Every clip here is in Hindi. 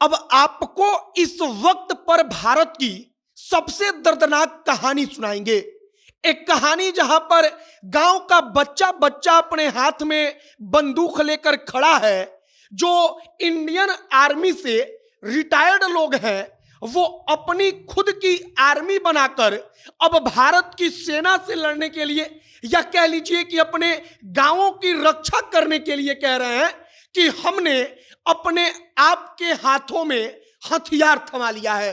अब आपको इस वक्त पर भारत की सबसे दर्दनाक कहानी सुनाएंगे। एक कहानी जहां पर गांव का बच्चा बच्चा अपने हाथ में बंदूक लेकर खड़ा है। जो इंडियन आर्मी से रिटायर्ड लोग हैं वो अपनी खुद की आर्मी बनाकर अब भारत की सेना से लड़ने के लिए, या कह लीजिए कि अपने गांवों की रक्षा करने के लिए कह रहे हैं कि हमने अपने आप के हाथों में हथियार थमा लिया है।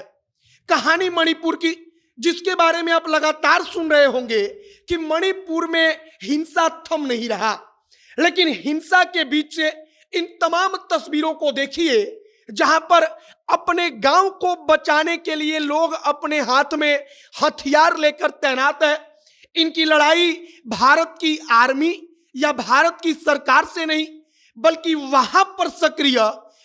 कहानी मणिपुर की, जिसके बारे में आप लगातार सुन रहे होंगे कि मणिपुर में हिंसा थम नहीं रहा, लेकिन हिंसा के बीच से इन तमाम तस्वीरों को देखिए जहां पर अपने गांव को बचाने के लिए लोग अपने हाथ में हथियार लेकर तैनात है। इनकी लड़ाई भारत की आर्मी या भारत की सरकार से नहीं, बल्कि वहां पर सक्रिय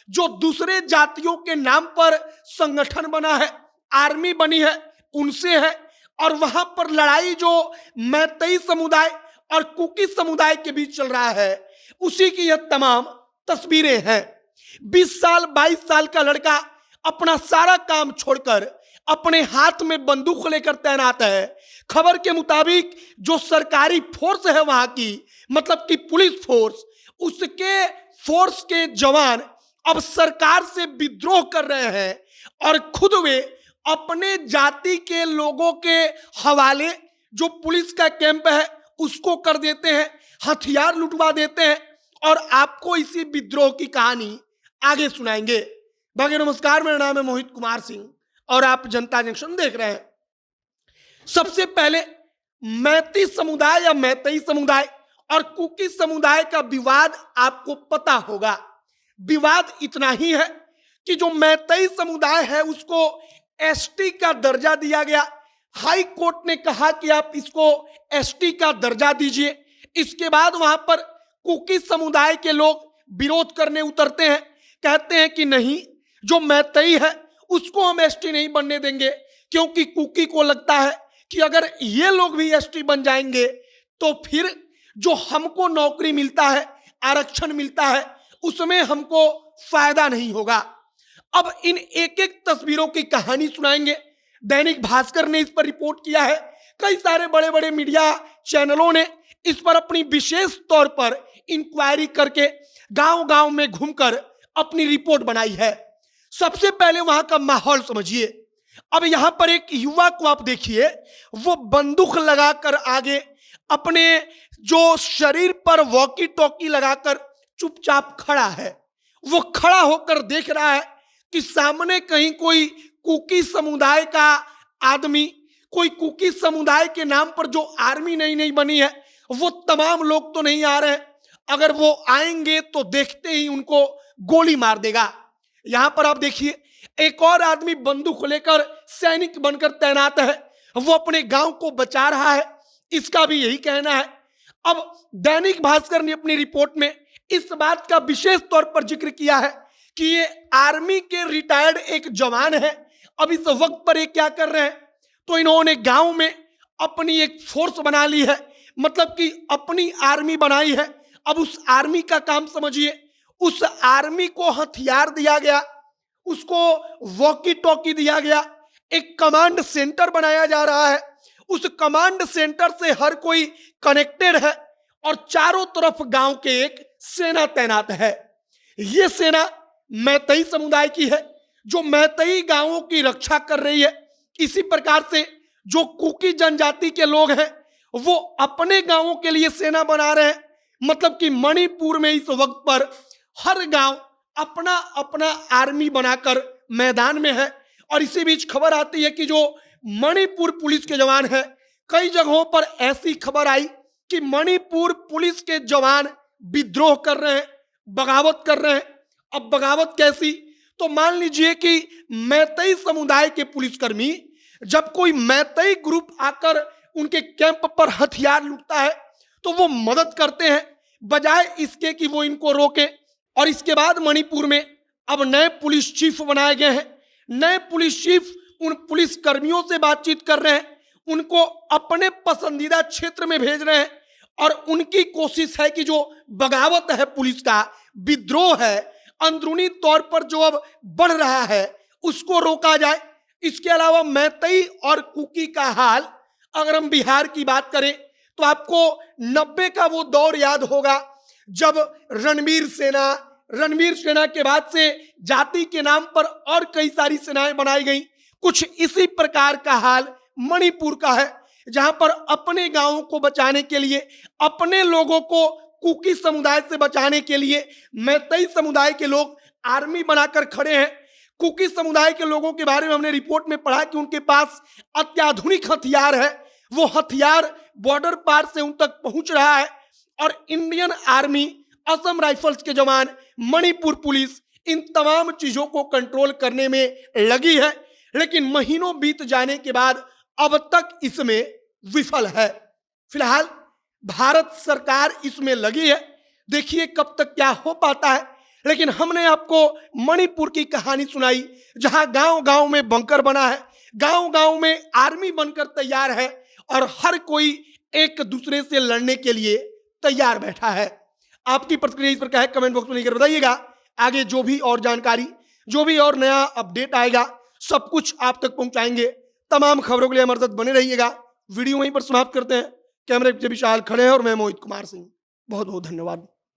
जो दूसरे जातियों के नाम पर संगठन बना है, आर्मी बनी है, उनसे है। और वहां पर लड़ाई जो मैतेई समुदाय और कुकी समुदाय के बीच चल रहा है, उसी की यह तमाम तस्वीरें हैं। 20 साल 22 साल का लड़का अपना सारा काम छोड़कर अपने हाथ में बंदूक लेकर तैनात है। खबर के मुताबिक जो सरकारी फोर्स है वहां की, मतलब कि पुलिस फोर्स, उसके फोर्स के जवान अब सरकार से विद्रोह कर रहे हैं और खुद वे अपने जाति के लोगों के हवाले जो पुलिस का कैंप है उसको कर देते हैं, हथियार लुटवा देते हैं। और आपको इसी विद्रोह की कहानी आगे सुनाएंगे। बाकी नमस्कार, मेरा नाम है मोहित कुमार सिंह और आप जनता जंक्शन देख रहे हैं। सबसे पहले मैती समुदाय या मैतेई समुदाय और कुकी समुदाय का विवाद आपको पता होगा। विवाद इतना ही है कि जो मैतेई समुदाय है उसको एसटी का दर्जा दिया गया। हाई कोर्ट ने कहा कि आप इसको एसटी का दर्जा दीजिए। इसके बाद वहां पर कुकी समुदाय के लोग विरोध करने उतरते हैं, कहते हैं कि नहीं, जो मैतेई है उसको हम एसटी नहीं बनने देंगे, क्योंकि कुकी को लगता है कि अगर ये लोग भी एसटी बन जाएंगे तो फिर जो हमको नौकरी मिलता है, आरक्षण मिलता है, उसमें हमको फायदा नहीं होगा। अब इन एक एक तस्वीरों की कहानी सुनाएंगे। दैनिक भास्कर ने इस पर रिपोर्ट किया है, कई सारे बड़े बड़े मीडिया चैनलों ने इस पर अपनी विशेष तौर पर इंक्वायरी करके गांव गांव में घूमकर अपनी रिपोर्ट बनाई है। सबसे पहले वहां का माहौल समझिए। अब यहां पर एक युवा को आप देखिए, वो बंदूक लगाकर आगे अपने जो शरीर पर वॉकी टॉकी लगाकर चुपचाप खड़ा है। वो खड़ा होकर देख रहा है कि सामने कहीं कोई कुकी समुदाय का आदमी, कोई कुकी समुदाय के नाम पर जो आर्मी नई नई बनी है, वो तमाम लोग तो नहीं आ रहे हैं। अगर वो आएंगे तो देखते ही उनको गोली मार देगा। यहां पर आप देखिए एक और आदमी बंदूक लेकर सैनिक बनकर तैनात है, वो अपने गांव को बचा रहा है, इसका भी यही कहना है। अब दैनिक भास्कर ने अपनी रिपोर्ट में इस बात का विशेष तौर पर जिक्र किया है कि ये आर्मी के रिटायर्ड एक जवान है। अब इस वक्त पर ये क्या कर रहे हैं, तो इन्होंने गांव में अपनी एक फोर्स बना ली है, मतलब कि अपनी आर्मी बनाई है। अब उस आर्मी का काम समझिए, उस आर्मी को हथियार दिया गया, उसको वॉकी टॉकी दिया गया, एक कमांड सेंटर बनाया जा रहा है। उस कमांड सेंटर से हर कोई कनेक्टेड है और चारों तरफ गांव के एक सेना तैनात है। यह सेना मैतेई समुदाय की है, जो मैतेई गांवों की रक्षा कर रही है। इसी प्रकार से जो कुकी जनजाति के लोग हैं वो अपने गांवों के लिए सेना बना रहे हैं। मतलब कि मणिपुर में इस वक्त पर हर गांव अपना अपना आर्मी बनाकर मैदान में है। और इसी बीच खबर आती है कि जो मणिपुर पुलिस के जवान हैं, कई जगहों पर ऐसी खबर आई कि मणिपुर पुलिस के जवान विद्रोह कर रहे हैं, बगावत कर रहे हैं। अब बगावत कैसी, तो मान लीजिए कि मैतेई समुदाय के पुलिसकर्मी, जब कोई मैतेई ग्रुप आकर उनके कैंप पर हथियार लूटता है तो वो मदद करते हैं, बजाय इसके कि वो इनको रोके। और इसके बाद मणिपुर में अब नए पुलिस चीफ बनाए गए हैं। नए पुलिस चीफ उन पुलिस कर्मियों से बातचीत कर रहे हैं, उनको अपने पसंदीदा क्षेत्र में भेज रहे हैं और उनकी कोशिश है कि जो बगावत है, पुलिस का विद्रोह है, अंदरूनी तौर पर जो अब बढ़ रहा है उसको रोका जाए। इसके अलावा मैतई और कुकी का हाल, अगर हम बिहार की बात करें तो आपको 90 का वो दौर याद होगा जब रणवीर सेना के बाद से जाति के नाम पर और कई सारी सेनाएं बनाई गई। कुछ इसी प्रकार का हाल मणिपुर का है, जहां पर अपने गांवों को बचाने के लिए, अपने लोगों को कुकी समुदाय से बचाने के लिए मैतई समुदाय के लोग आर्मी बनाकर खड़े हैं। कुकी समुदाय के लोगों के बारे में हमने रिपोर्ट में पढ़ा कि उनके पास अत्याधुनिक हथियार है, वो हथियार बॉर्डर पार से उन तक पहुंच रहा है और इंडियन आर्मी, असम राइफल्स के जवान, मणिपुर पुलिस इन तमाम चीजों को कंट्रोल करने में लगी है। लेकिन महीनों बीत जाने के बाद अब तक इसमें विफल है। फिलहाल भारत सरकार इसमें लगी है, देखिए कब तक क्या हो पाता है। लेकिन हमने आपको मणिपुर की कहानी सुनाई, जहां गांव गांव में बंकर बना है, गांव गांव में आर्मी बनकर तैयार है और हर कोई एक दूसरे से लड़ने के लिए तैयार बैठा है। आपकी प्रतिक्रिया इस पर क्या है, कमेंट बॉक्स में लिखकर बताइएगा। आगे जो भी और जानकारी, जो भी और नया अपडेट आएगा, सब कुछ आप तक पहुंचाएंगे। तमाम खबरों के लिए हमारे साथ बने रहिएगा। वीडियो वहीं पर समाप्त करते हैं। कैमरे पे विशाल खड़े हैं और मैं मोहित कुमार सिंह। बहुत बहुत धन्यवाद।